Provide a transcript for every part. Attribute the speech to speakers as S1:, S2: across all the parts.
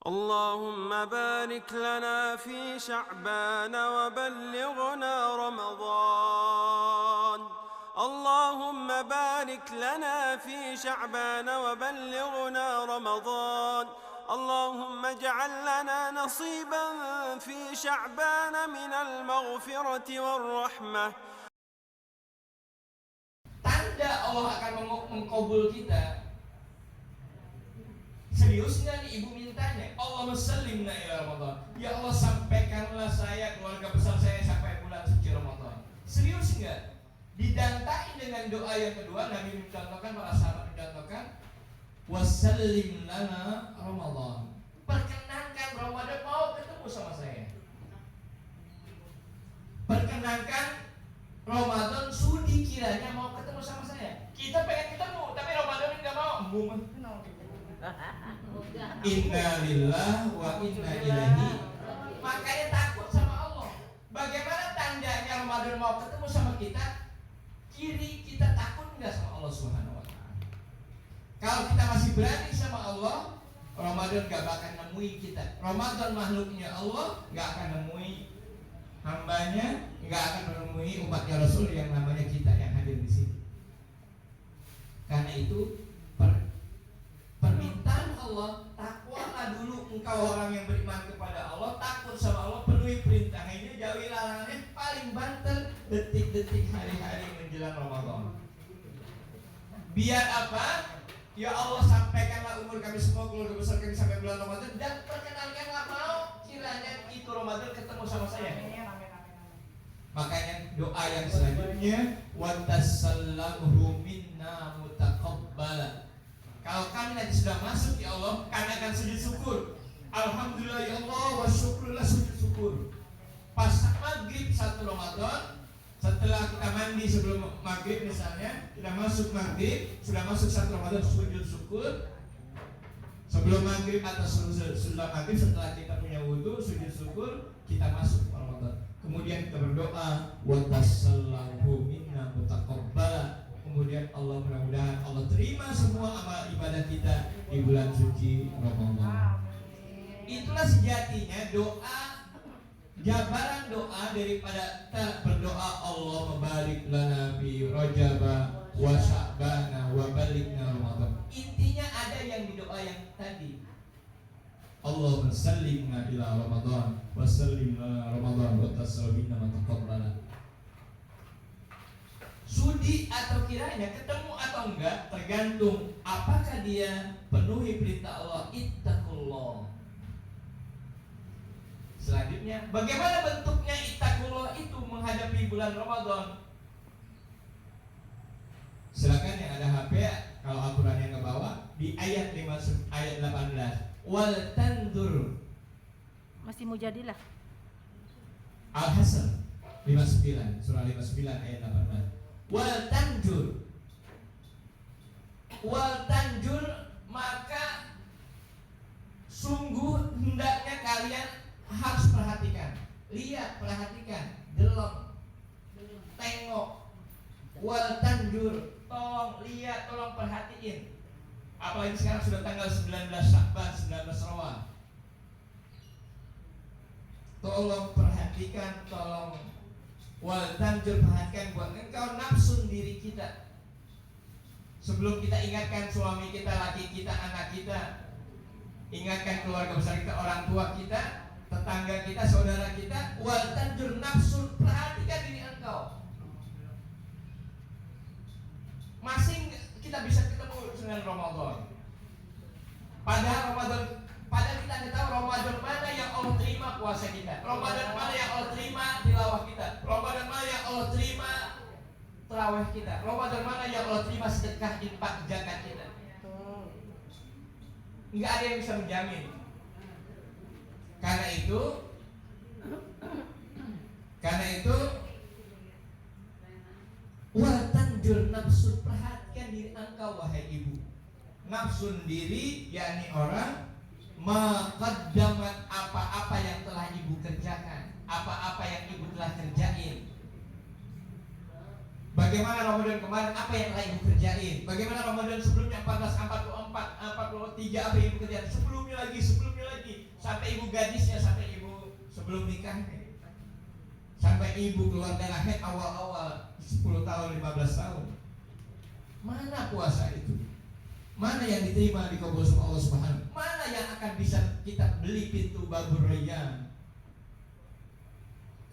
S1: اللهم بارك لنا في شعبان وبلغنا رمضان. اللهم بارك لنا في شعبان وبلغنا رمضان. اللهم اجعل لنا نصيبا في شعبان من المغفرة والرحمة.
S2: Tanda Allah akan mengkabul kita. Serius nggak nih ibu mintanya? Allahumma sallimna ila Ramadan. Ya Allah, sampaikanlah saya, keluarga besar saya sampai bulan suci Ramadan. Serius nggak? Didantai dengan doa yang kedua, Nabi mencontohkan, para sahabat mencontohkan, wasallim lana Ramadan. Perkenankan Ramadan mau ketemu sama saya. Perkenankan Ramadan sudi kiranya mau ketemu sama saya. Kita pengen ketemu, tapi Ramadan nggak mau. Inna lillah wa inna ilaihi. Makanya takut sama Allah. Bagaimana tandanya Ramadan mau ketemu sama kita? Kiri kita takut nggak sama Allah Subhanahu wa Ta'ala. Kalau kita masih berani sama Allah, Ramadan nggak bakal nemui kita. Ramadan makhluknya Allah, nggak akan nemui hambanya, nggak akan menemui umatnya Rasul yang namanya kita yang hadir di sini. Karena itu permintaan Allah, takwalah dulu engkau orang yang beriman kepada Allah, takut sama Allah, penuhi perintahnya, jauhi larangannya, paling banter detik-detik hari-hari menjelang Ramadan. Biar apa? Ya Allah, sampaikanlah umur kami semua, keluarga besar kami sampai bulan Ramadan, dan perkenalkanlah mau kiranya itu Ramadan ketemu sama saya. Makanya doa yang selanjutnya, wa tasallamhu minna mutaqabbala. Kalau kami nanti sudah masuk, ya Allah, kami akan sujud syukur. Alhamdulillah ya Allah, wa syukurlah, sujud syukur. Pas maghrib 1 Ramadan, setelah kita mandi sebelum maghrib misalnya, kita masuk maghrib, sudah masuk 1 Ramadan, sujud syukur. Sebelum maghrib atau setelah maghrib, setelah kita punya wudhu, sujud syukur, kita masuk Ramadan. Kemudian kita berdoa, wa tasallahu minna mutaqabbala. Kemudian Allah, mudah-mudahan Allah terima semua amal ibadah kita di bulan suci Ramadan. Itulah sejatinya doa, jabaran doa daripada berdoa Allah mabarik lana fi Rajaba wa Sya'bana wa balighna Ramadan. Intinya ada yang di doa yang tadi. Allahumma sallimna ila Ramadan wa sallim lana Ramadan wa tasallimna mutaqabbala. Sudi atau kiranya ketemu atau enggak tergantung apakah dia penuhi perintah Allah, ittaqullah. Selanjutnya, bagaimana bentuknya ittaqullah itu menghadapi bulan Ramadan? Silakan yang ada HP, kalau Al-Qur'annya ke bawah di ayat 18. Wal tandur.
S3: Masih Mujadilah.
S2: Al-Hasan 59, surah 59 ayat 18. Wal tanjur, maka sungguh hendaknya kalian harus perhatikan, lihat, perhatikan, delok, tengok. Wal tanjur, tolong lihat, tolong perhatiin. Apalagi sekarang sudah tanggal 19 Sya'ban, 19 Rawah. Tolong perhatikan, tolong. Wal tanjur, perhatikan buat engkau nafsun diri kita. Sebelum kita ingatkan suami kita, laki kita, anak kita, ingatkan keluarga besar kita, orang tua kita, tetangga kita, saudara kita. Wal tanjur, nafsun, perhatikan diri engkau. Masing kita bisa ketemu dengan Ramadan. Padahal kita tidak tahu Ramadan mana yang Allah terima puasa kita, Ramadan mana yang Allah terima tilawah kita, Ramadan mana yang Allah terima tarawih kita, Ramadan mana yang Allah terima sedekah, infak, zakat kita. Enggak ada yang bisa menjamin. Karena itu wa tanjur nafsun, perhatikan diri engkau wahai ibu. Nafsun diri yakni orang maqaddamat, apa-apa yang telah ibu kerjakan, apa-apa yang ibu telah kerjain. Bagaimana Ramadan kemarin, apa yang telah ibu kerjain? Bagaimana Ramadan sebelumnya 14, 44, 43, apa yang ibu kerjain? Sebelumnya lagi sebelum nikahnya. Sampai ibu keluar darah haid awal-awal 10 tahun, 15 tahun. Mana puasa itu? Mana yang diterima dikabul sama Allah Subhanahu? Mana yang akan bisa kita beli pintu babur rayyan?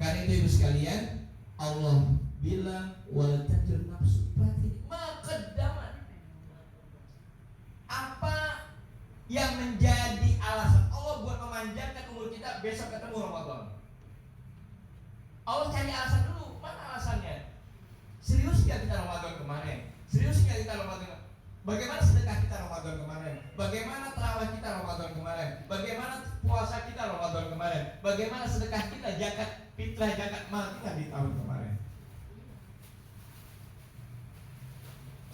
S2: Karena itu ibu sekalian, Allah bilang wala tajur nafsu maqaddamat. Apa yang menjadi alasan Allah buat memanjangkan umur kita besok ketemu Ramadan? Allah cari alasan dulu. Mana alasannya? Serius nggak kita Ramadan kemarin? Serius nggak kita Ramadan? Bagaimana sedekah kita Ramadan kemarin? Bagaimana terawih kita Ramadan kemarin? Bagaimana puasa kita Ramadan kemarin? Bagaimana sedekah kita, zakat fitrah, zakat mal kita di tahun kemarin?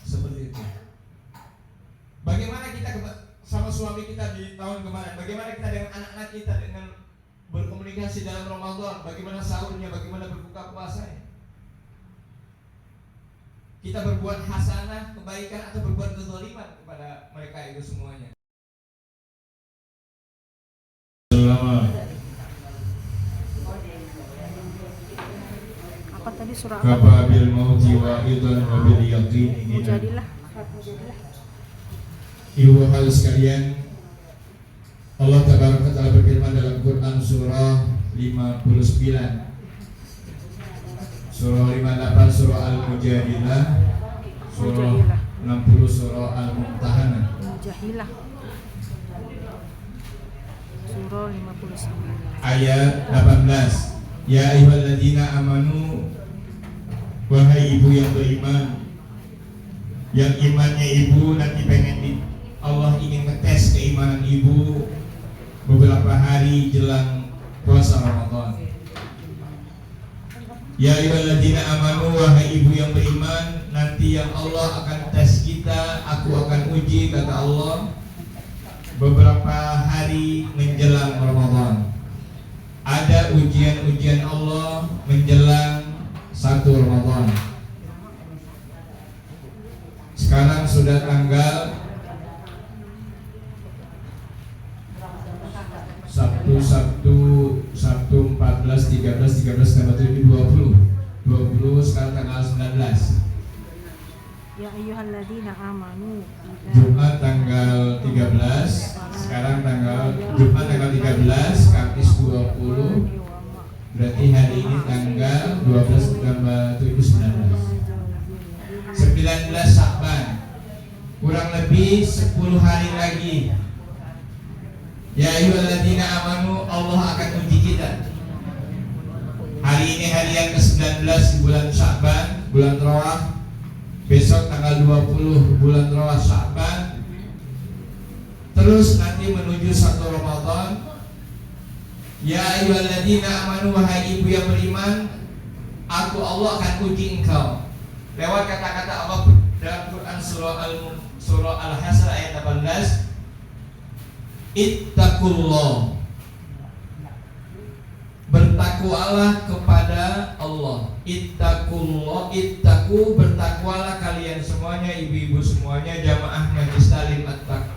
S2: Seperti itu. Bagaimana kita sama suami kita di tahun kemarin? Bagaimana kita dengan anak-anak kita dengan berkomunikasi dalam Ramadan? Bagaimana sahurnya? Bagaimana berbuka puasanya? Kita berbuat hasanah, kebaikan atau berbuat kezaliman kepada mereka itu semuanya.
S3: Apa tadi surah apa?
S4: Kafabil mauti wa idzan wa bil yaqin.
S3: Mujadilah.
S4: Ibu hal sekalian, Allah Tabaraka Ta'ala berfirman dalam Quran surah 59, surah 58, surah Al-Mujadilah, surah 60, surah Al-Mumtahanah.
S3: Mujahilah. Surah 59.
S4: Ayat 18. Ya ayyuhalladzina amanu, wahai ibu yang beriman, yang imannya ibu nanti pengen Allah ingin ngetes keimanan ibu beberapa hari jelang puasa Ramadan. Ya ayyuhalladzina amanu, wahai ibu yang beriman, nanti yang Allah akan tes kita, aku akan uji, kata Allah, beberapa hari menjelang Ramadan. Ada ujian-ujian Allah menjelang 1 Ramadan. Sekarang sudah tanggal Sabtu 14, 13, 13 tambah 7, 20, sekarang tanggal 19.
S3: Ya ayyuhalladzina amanu.
S4: Jumat tanggal 13, sekarang Jumat tanggal 13, Kamis 20, berarti hari ini tanggal 12 tambah 7, 19 Sya'ban, kurang lebih 10 hari lagi. Ya ayyuhalladzina amanu, Allah akan uji kita. Hari ini hari yang ke-19 di bulan Sya'ban, bulan Rawah. Besok tanggal 20 bulan Rawah Sya'ban. Terus nanti menuju 1 Ramadan. Ya ayyuhalladzina amanu, wahai ibu yang beriman, aku Allah akan uji engkau. Lewat kata-kata Allah dalam Quran surah Al-Hasr ayat 18. Ittaqullah, bertakwalah kepada Allah. Ittaqullah, ittaqu, bertakwalah kalian semuanya, ibu-ibu semuanya, jamaah Majlis Talim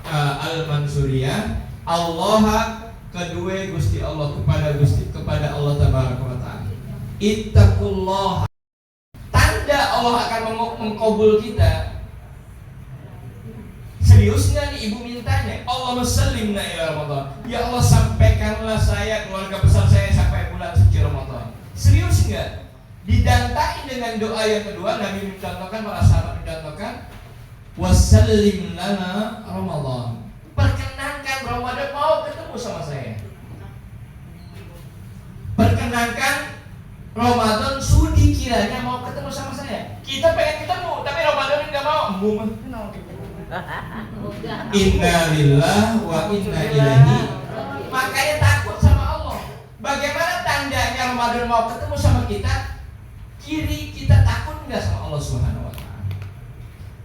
S4: Al-Mansuriyah. Allah kedua Gusti Allah, kepada Allah Tabaraka wa Ta'ala. Ittaqullah, tanda Allah akan mengkabul kita. Serius nggak nih ibu mintanya? Allahumma sallimna ila Ramadan. Ya Allah, sampaikanlah saya, keluarga besar saya sampai bulan suci Ramadan. Serius nggak? Didantai dengan doa yang kedua, Nabi mencontohkan, para sahabat mencontohkan, wasallim lana Ramadan. Perkenankan Ramadan mau ketemu sama saya. Perkenankan Ramadan sudi kiranya mau ketemu sama saya. Kita pengen ketemu, tapi Ramadan nggak mau. Inna lillah wa inna ilaihi. Makanya takut sama Allah. Bagaimana tandanya Ramadan mau ketemu sama kita? Kiri kita takut nggak sama Allah Subhanahu wa Ta'ala.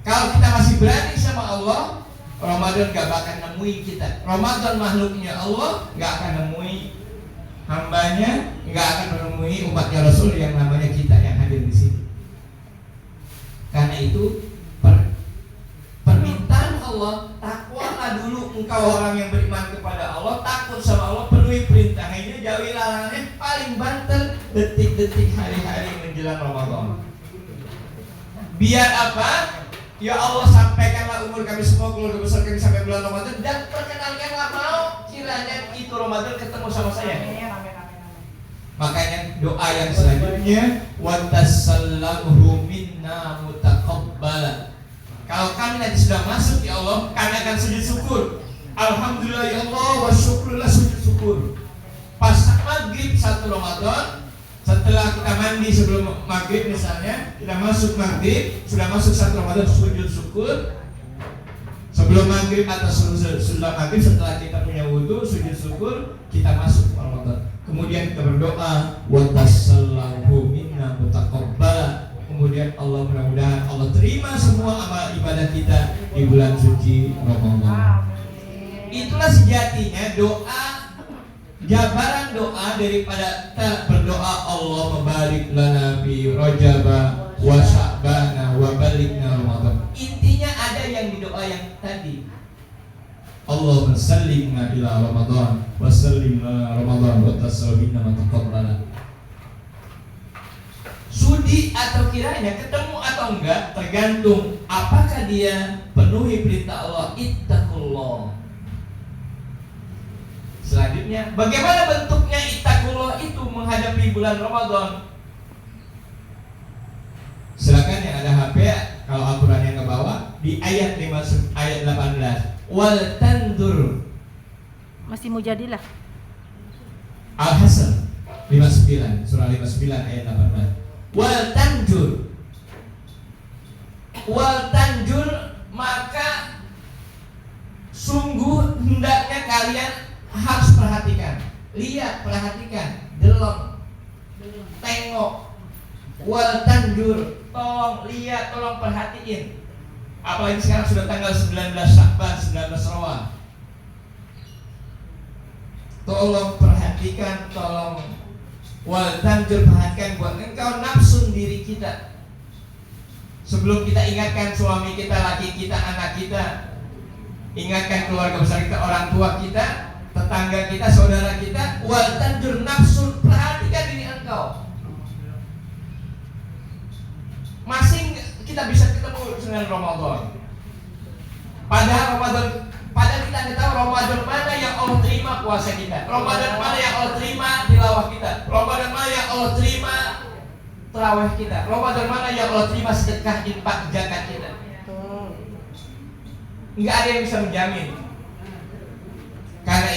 S4: Kalau kita masih berani sama Allah, Ramadan nggak bakal nemuin kita. Ramadan makhluknya Allah, nggak akan nemuin hambanya, nggak akan menemui umatnya Rasul yang namanya kita yang hadir di sini. Karena itu permintaan Allah, takwalah dulu engkau orang yang beriman kepada Allah, takut sama Allah, penuhi perintahnya, jauhi larangannya,
S2: detik-detik hari-hari menjelang Ramadan. Biar apa? Ya Allah, sampaikanlah umur kami semua, keluarga besar kami sampai bulan Ramadan, dan perkenalkanlah mau kiranya itu Ramadan ketemu sama saya. Makanya doa yang selanjutnya, wa tasallamhu minna mutaqabbala. Kalau kami nanti sudah masuk, ya Allah, kami akan sujud syukur. Alhamdulillah ya Allah, wa syukurlah, sujud syukur. Pas maghrib 1 Ramadan, setelah kita mandi sebelum maghrib misalnya, kita masuk maghrib, sudah masuk 1 Ramadan, sujud syukur. Sebelum maghrib atau setelah maghrib, setelah kita punya wudhu, sujud syukur, kita masuk Ramadan. Kemudian kita berdoa, wa tasallahu minna mutaqabbala. Kemudian Allah, mudah-mudahan Allah terima semua amal ibadah kita di bulan suci Ramadan. Itulah sejatinya doa, jabaran doa daripada kita berdoa Allah mabarik lana fi Rajaba wa Sya'bana wa balighna Ramadan. Intinya ada yang di doa yang tadi. Allahumma sallimna ila Ramadan wa sallimna Ramadan wa tasallimna mataqabbala. Sudi atau kiranya ketemu atau enggak tergantung apakah dia penuhi perintah Allah, ittaqullah. Selanjutnya, bagaimana bentuknya ittaqullah itu menghadapi bulan Ramadan? Silakan yang ada HP, kalau Al-Qur'an yang ke bawah di ayat 18. Wal tandur.
S3: Masih Mujadilah.
S2: Al-Hasan 59, surah 59 ayat 18. Wal tanjur. Wal tanjur, maka sungguh hendaknya kalian harus perhatikan. Lihat, perhatikan, delok, tengok. Wal tanjur, tolong lihat, tolong perhatiin. Apalagi sekarang sudah tanggal 19 Sya'ban, 19 Rawah. Tolong perhatikan, tolong wal tanjur, perhatikan buat engkau nafsu diri kita. Sebelum kita ingatkan suami kita, laki kita, anak kita, ingatkan keluarga besar kita, orang tua kita, tetangga kita, saudara kita, wal tanjur nafsu, perhatikan diri engkau. Masih kita bisa ketemu dengan Ramadan. Padahal kita tidak tahu Ramadan mana yang Allah terima puasa kita, Ramadan mana yang Allah terima tilawah kita, Ramadan mana yang Allah terima tarawih kita, Ramadan mana yang Allah terima sedekah, infak, zakat kita. Enggak ada yang bisa menjamin. Karena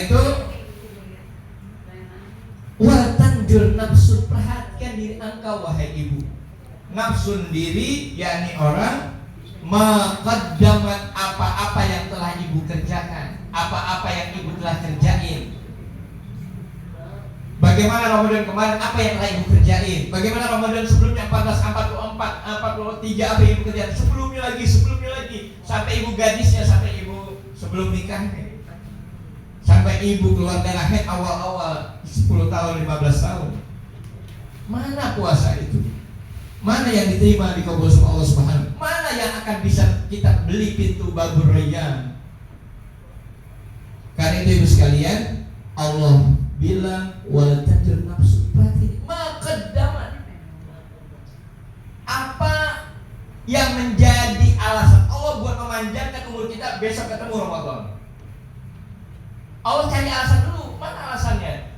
S2: itu wa tanjur nafsu, perhatikan diri engkau wahai ibu. Nafsun diri, yakni orang maqaddamat, apa-apa yang telah ibu kerjakan, apa-apa yang ibu telah kerjain. Bagaimana Ramadan kemarin, apa yang telah ibu kerjain? Bagaimana Ramadan sebelumnya 1444, 43, apa yang ibu kerjain? Sebelumnya lagi, sampai ibu gadisnya, sampai ibu sebelum nikahnya, sampai ibu keluar darah haid awal-awal 10 tahun, 15 tahun. Mana puasa itu? Mana yang diterima di kabul sama Allah Subhanahu? Mana yang akan bisa kita beli pintu babur rayyan? Karena itu ibu sekalian, Allah bilang wal tajur nafsu, berarti maqaddamat. Apa yang menjadi alasan Allah buat memanjangkan umur kita besok ketemu Ramadan? Allah cari alasan dulu. Mana alasannya?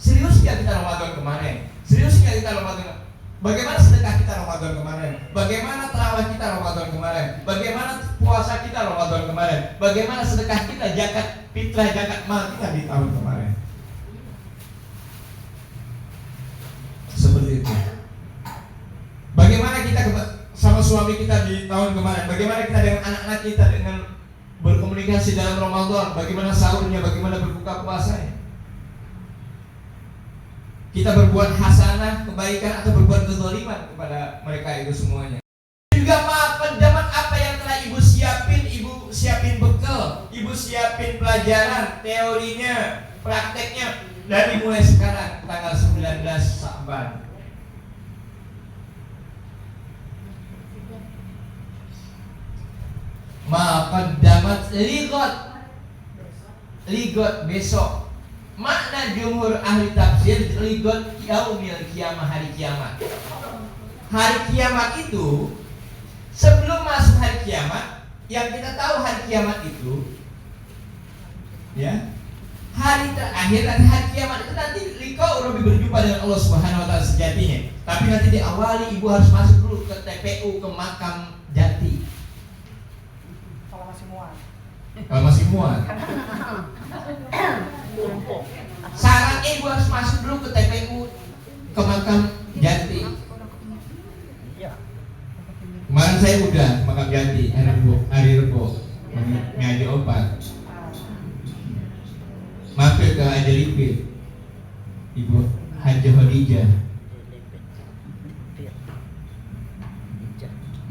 S2: Serius nggak kita Ramadan kemarin? Serius nggak kita Ramadan? Bagaimana sedekah kita Ramadan kemarin? Bagaimana tarawih kita Ramadan kemarin? Bagaimana puasa kita Ramadan kemarin? Bagaimana sedekah kita, zakat fitrah, zakat mal kita di tahun kemarin? Seperti itu. Bagaimana kita sama suami kita di tahun kemarin? Bagaimana kita dengan anak-anak kita dengan berkomunikasi dalam Ramadan? Bagaimana sahurnya? Bagaimana berbuka puasanya? Kita berbuat hasanah, kebaikan, atau berbuat kezaliman kepada mereka itu semuanya. Juga pendapat apa yang telah ibu siapin bekal, ibu siapin pelajaran, teorinya, prakteknya dari mulai sekarang tanggal 19 Sya'ban. Ma qaddamat ligot besok. Makna jumhur ahli tafsir ligot yaumil kiamah, hari kiamat. Hari kiamat itu sebelum masuk hari kiamat, yang kita tahu hari kiamat itu ya, hari terakhir dan hari kiamat itu nanti liqa'u rabbi, berjumpa dengan Allah Subhanahu wa taala sejatinya. Tapi nanti diawali ibu harus masuk dulu ke TPU, ke makam jati.
S3: Kalau masih muat.
S2: Kalau masih muat. Syaratnya ibu harus masuk dulu ke TPU, ke makam jati. Kemarin saya udah ke makam jati hari Rebo ngaji obat. Mampir ke Ajalipir, Ibu Haji Khadijah.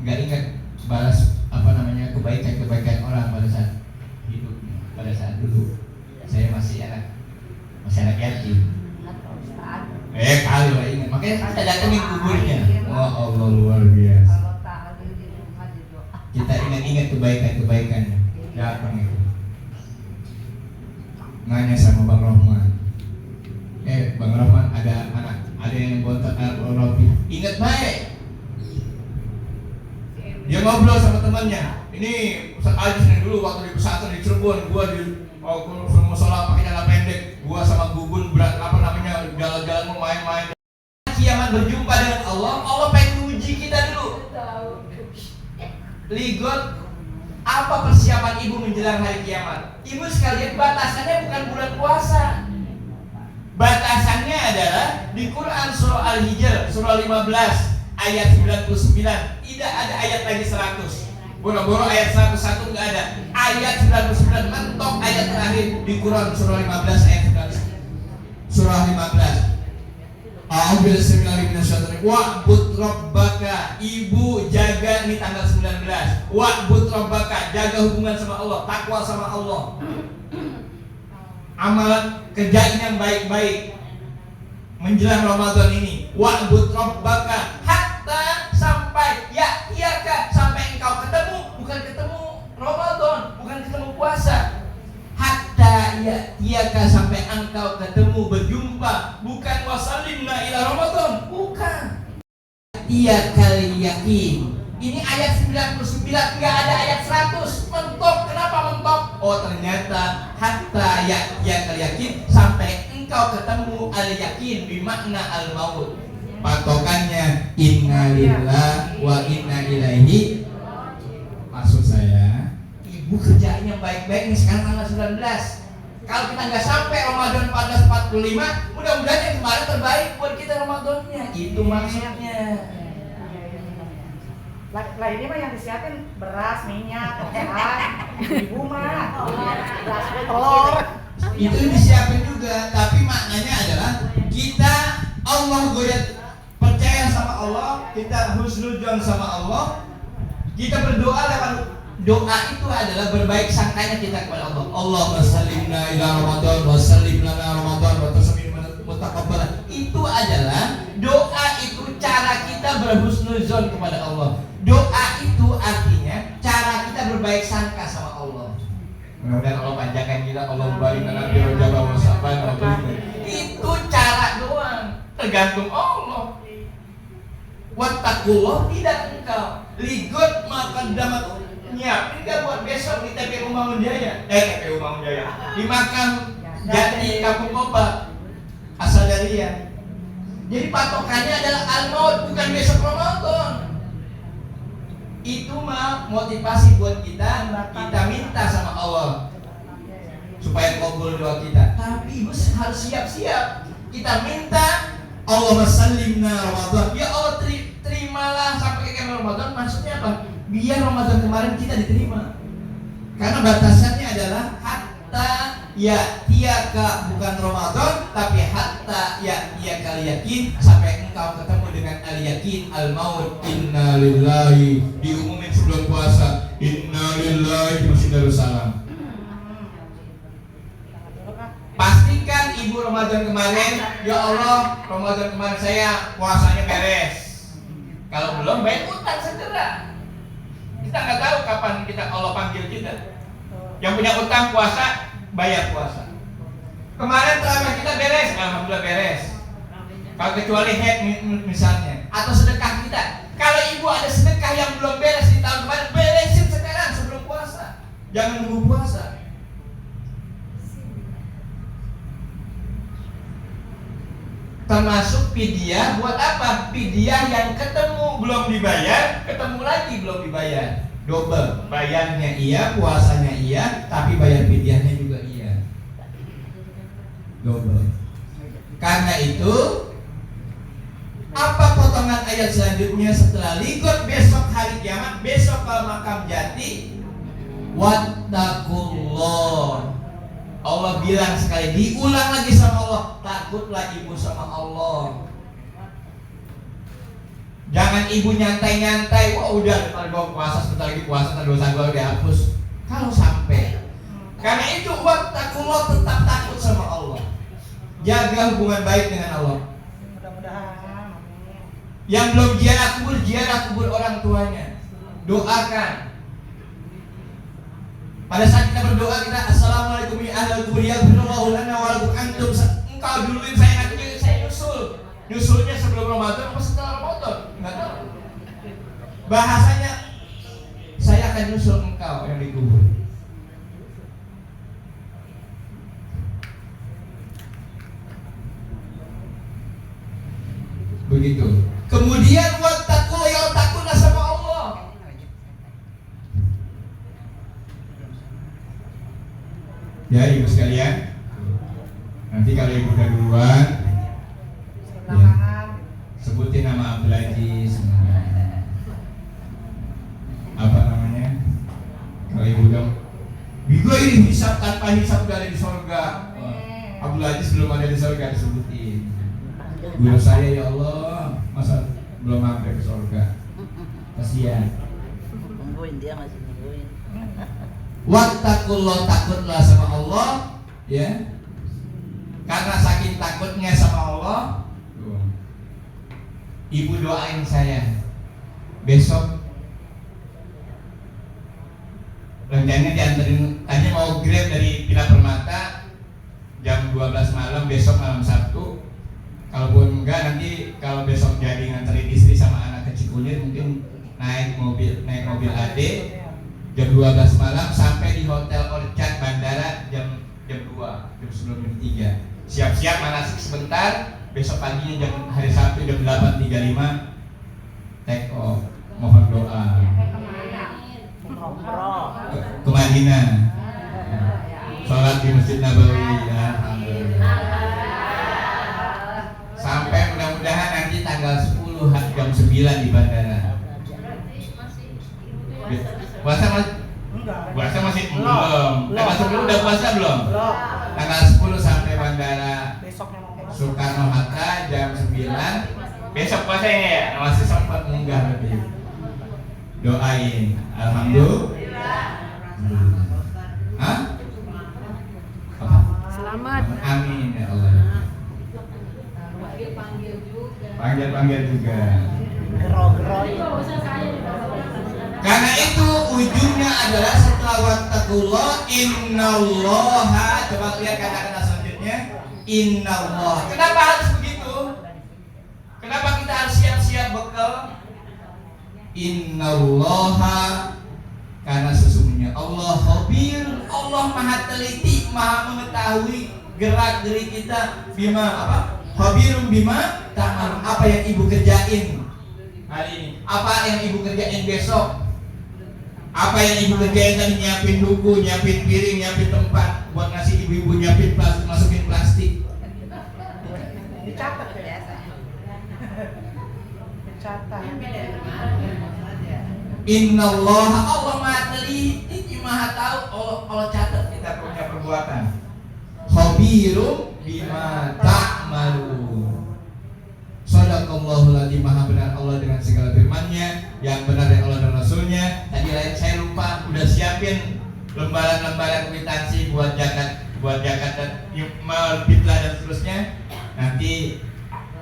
S2: Nggak ingat balas kebaikan orang pada saat hidup, pada saat dulu saya masih anak yatim. Kalau ingat, makanya kita datangin kuburnya. Oh Allah, luar biasa. Kita ingat kebaikannya. Datang itu. Nanya sama Bang Rahman. Bang Rahman ada yang bontot roti. Ingat baik. Dia ngobrol sama temannya. Ini Ustaz Ajis nih, dulu waktu di pesantren di Cirebon, gua musola pakai celana pendek, gua sama Gugun jalan-jalan mau main-main. Kiamat berjumpa dengan Allah pengen uji kita dulu. Ligot, apa persiapan ibu menjelang hari kiamat? Ibu sekalian, batasannya bukan bulan puasa. Batasannya adalah di Quran surah Al-Hijr, surah 15 ayat 99. Tidak ada ayat lagi 100. Boro-boro ayat 101 enggak ada. Ayat 99 mentok ayat terakhir di Quran surah 15 ayat 99. Surah 15. A'udzu billahi minasyaitonir rajim. Wa'bud rabbaka, ibu jaga, ini tanggal 19. Wa'bud rabbaka, jaga hubungan sama Allah, takwa sama Allah. Amal kerjain yang baik-baik menjelang Ramadan ini. Wa'bud rabbaka hatta, sampai ya'tiyaka, sampai engkau ketemu, bukan ketemu Ramadan, bukan ketemu puasa. Hatta ya'tiyaka, sampai engkau ketemu, berjumpa, bukan wasallimna ila Ramadan, bukan. Ya'tiyakal yakin. Ini ayat 99, enggak ada ayat 100. Mentok. Kenapa mentok? Oh, ternyata hatta ya'tiyakal yakin, sampai engkau ketemu al-yakin bermakna al-maut. Patokannya innalillahi wa inna ilaihi. Maksud saya, ibu kerjain yang baik-baik nih, sekarang tanggal 19. Kalau kita nggak sampai Ramadan 1445, mudah-mudahan yang kemarin terbaik buat kita Ramadannya. Itu maksudnya.
S3: Lah ini mah yang disiapin beras, minyak, ibu mah beras, telur.
S2: Itu disiapin juga, tapi maknanya adalah kita percaya sama Allah, kita husnudzon sama Allah, kita berdoa lewat doa itu adalah berbaik sangkanya kita kepada Allah. Allahumma sallimna ila Ramadan wa sallim lana Ramadan wa tasammin mutaqabbalan. Itu adalah doa, itu cara kita berhusnudzon kepada Allah. Doa itu artinya cara kita berbaik sangka sama Allah. Mudah-mudahan Allah panjangkan kita, Allah barik lana fi Rajab wa Sya'ban wa Dzulhijjah. Itu cara doang, tergantung Allah. Wattaqullah, tidak engkau. Ligot makan damat nyiapin enggak buat besok di TPU Mangunjaya. TPU Mangunjaya. Di makam Jati Kampung Koba asal dari ya. Jadi patokannya adalah al-maut, bukan besok Ramadan. Itu mah motivasi buat kita minta sama Allah supaya kabul doa kita. Tapi ibu harus siap-siap. Kita minta Allahumma sallimna Ramadan. Ya Allah, terimalah sampai ke Ramadan. Maksudnya apa? Biar Ramadan kemarin kita diterima. Karena batasannya adalah hatta ya'tiyaka, bukan Ramadan, tapi hatta ya'tiyakal yakin, sampai engkau ketemu dengan al-yakin, al-maut. Inna lillahi, diumumin sebelum puasa. Inna lillahi masih Darussalam. Pastikan ibu Ramadan kemarin, ya Allah, Ramadan kemarin saya puasanya beres. Kalau belum, bayar utang segera. Kita nggak tahu kapan Allah panggil kita. Yang punya utang puasa, bayar puasa.
S4: Kemarin terawih kita beres, alhamdulillah beres. Kalau kecuali head misalnya, atau sedekah kita. Kalau ibu ada sedekah yang belum beres di tahun kemarin, beresin sekarang sebelum puasa. Jangan nunggu puasa. Termasuk fidyah buat apa? Fidyah yang ketemu belum dibayar, ketemu lagi belum dibayar. Double, bayarnya iya, puasanya iya, tapi bayar fidyahnya juga iya. Double. Karena itu, apa potongan ayat selanjutnya setelah ligot besok hari kiamat, besok kalau makam jati, wattaqullah. Allah bilang sekali, diulang lagi sama Allah, takutlah ibu sama Allah. Jangan ibu nyantai-nyantai, wah udah kalau gua puasa sebentar lagi puasa, dosa gua udah hapus. Kalau sampai, karena itu wattaqullah, tetap takut sama Allah. Jaga hubungan baik dengan Allah.
S3: Mudah-mudahan.
S4: Yang belum ziarah kubur orang tuanya. Doakan. Pada saat kita berdoa kita assalamualaikum ya ahlal kubur yaghfirullahu lana wa lakum antum. Engkau duluin saya, nanti saya nyusul. Nyusulnya sebelum Ramadan apa setelah Ramadan? Enggak tahu. Bahasanya saya akan nyusul engkau yang dikubur. Begitu. Kemudian wattaqullah, ya takutlah sama Allah. Ya ibu sekalian, nanti kalau ibu udah duluan, ya, sebutin nama Abdul Aziz, apa namanya? Kalau ibu udah, Bigo ini hisab tanpa hisab udah ada di surga. Abdul Aziz belum ada di surga, disebutin. Guru saya ya Allah, masa belum sampai ke surga? Kasihan.
S5: Nungguin dia masih nungguin.
S4: Wattaqullah, takutlah sama Allah, ya. Karena saking takutnya sama Allah, ibu doain saya besok. Rencananya dianterin, tadi mau grab dari Villa Permata jam 12 malam, besok malam Sabtu. Kalaupun enggak, nanti kalau besok jadi nganterin istri sama anak ke Cikunir, mungkin naik mobil AD jam 12 malam sampai di Hotel Orchard Bandara jam 2, jam sebelum jam 3. Siap-siap manasik sebentar, besok paginya hari Sabtu jam 8.35 take off. Mohon doa ke Madinah, sholat di Masjid Nabawi, alhamdulillah. Sampai mudah-mudahan nanti tanggal 10 jam 9 di bandara. Puasa masih belum. Tanggal 10 udah puasa belum? Tanggal 10 sampai bandara Soekarno Hatta jam 9. Besok puasanya ya, masih sempat munggah lebih. Doain, alhamdulillah. Hah?
S6: Selamat.
S4: Amin ya Allah. Panggil juga. Karena itu ujungnya adalah setelah wattaqullah innallaha, coba lihat kata-kata selanjutnya, innallaha. Kenapa harus begitu? Kenapa kita harus siap-siap bekal? Innallaha, karena sesungguhnya Allah khabir, Allah maha teliti, maha mengetahui gerak-gerik kita. Bima apa? Khabirum bima ta'malun, apa yang ibu kerjain hari ini, apa yang ibu kerjain besok, apa yang ibu kerjain tadi, nyiapin buku, nyiapin piring, nyiapin tempat buat ngasih ibu-ibu, nyiapin plastik, masukin plastik.
S3: Dicatat ya. Dicatat.
S4: Innallaha, Allah maha teliti, maha tahu, Allah catat kita punya perbuatan. Khabirum bima ta'malun. Shadaqallahul adzim, maha benar Allah dengan segala firman-Nya, yang benar dari Allah dan Rasul-Nya. Tadi saya lupa, udah siapin lembaran-lembaran kwitansi buat zakat dan fitrah dan seterusnya. Nanti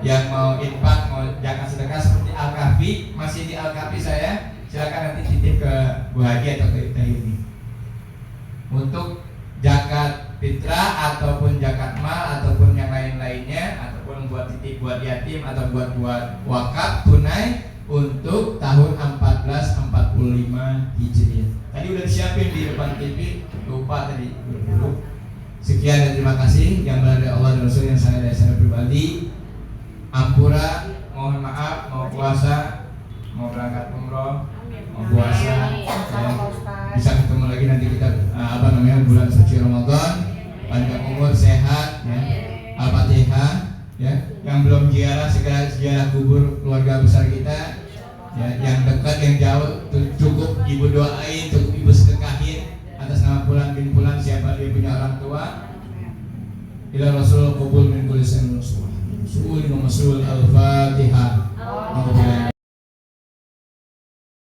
S4: yang mau infak, mau zakat sedekah seperti Al-Kahfi, masih di Al-Kahfi saya, silakan nanti titip ke Bu Haji atau ke ini. Untuk zakat fitrah ataupun zakat mal buat yatim atau buat wakaf tunai untuk tahun 1445 Hijriah. Tadi udah disiapin di depan TV, lupa tadi. Sekian dan terima kasih yang berada Allah dan Rasul yang saya dari sana pribadi. Ampura, mohon maaf, mau puasa, mau berangkat umroh, mau puasa, ya. Bisa ketemu lagi nanti kita bulan suci Ramadan. Panjang umur, sehat, ya. Al-Fatihah, ya. Yang belum ziarah segera ziarah kubur keluarga besar kita, ya. Yang dekat, yang jauh cukup ibu doain, cukup ibu sedekahin atas nama Fulan bin Fulan, siapa dia punya orang tua. Ila Rasul qabul min kulli shay'in rasul. Suul Al-Fatihah.